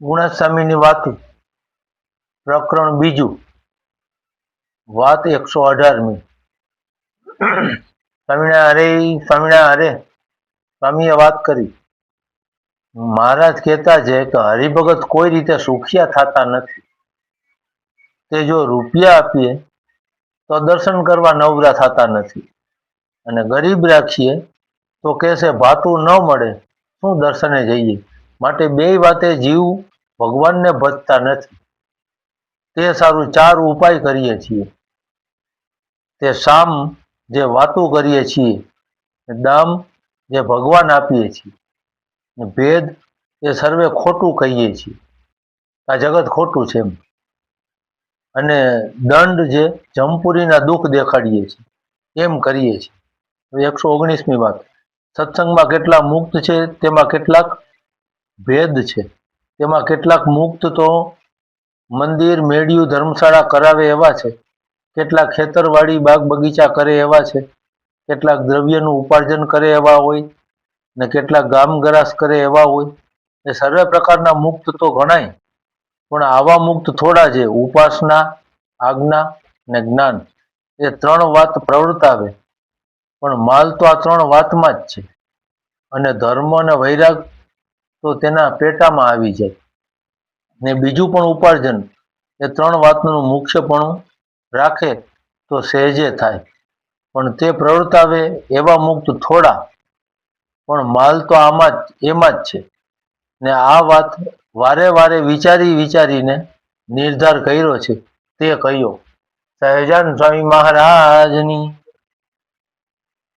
ગુણાસ્વામીની વાતો પ્રકરણ બીજું વાત 118મી સ્વામિનારાયણ હરે સ્વામીએ વાત કરી. મહારાજ કહેતા છે કે હરિભગત કોઈ રીતે સુખિયા થતા નથી. તે જો રૂપિયા આપીએ તો દર્શન કરવા નવરા થતા નથી, અને ગરીબ રાખીએ તો કહેશે ભાતું ન મળે, શું દર્શને જઈએ. માટે બે વાતે જીવ ભગવાનને ભજતા નથી. તે સારું 4 ઉપાય કરીએ છીએ. તે સામ જે વાતું કરીએ છીએ, દામ જે ભગવાન આપીએ છીએ, ભેદ એ સર્વે ખોટું કહીએ છીએ, આ જગત ખોટું છે એમ, અને દંડ જે જમપુરીના દુઃખ દેખાડીએ છીએ એમ કરીએ છીએ. 119મી વાત. સત્સંગમાં કેટલા મુક્ત છે, તેમાં કેટલાક ભેદ છે. તેમાં કેટલાક મુક્ત તો મંદિર મેળિયું ધર્મશાળા કરાવે એવા છે, કેટલાક ખેતરવાડી બાગ બગીચા કરે એવા છે, કેટલાક દ્રવ્યનું ઉપાર્જન કરે એવા હોય, ને કેટલાક ગામ ગરાસ કરે એવા હોય. એ સર્વે પ્રકારના મુક્ત તો ગણાય, પણ આવા મુક્ત થોડા છે. ઉપાસના, આજ્ઞા ને જ્ઞાન એ 3 વાત પ્રવર્તાવે, પણ માલ તો આ 3 વાતમાં જ છે. અને ધર્મ અને વૈરાગ તો તેના પેટામાં આવી જાય. ને બીજું પણ ઉપાર્જન એ 3 વાતનું મુખ્યપણું રાખે તો સહેજે થાય, પણ તે પ્રવર્તાવે એવા મુક્ત થોડા, પણ માલ તો આમાં જ એમાં જ છે. ને આ વાત વારે વારે વિચારીને નિર્ધાર કર્યો છે તે કહ્યો. સહજાનંદ સ્વામી મહારાજની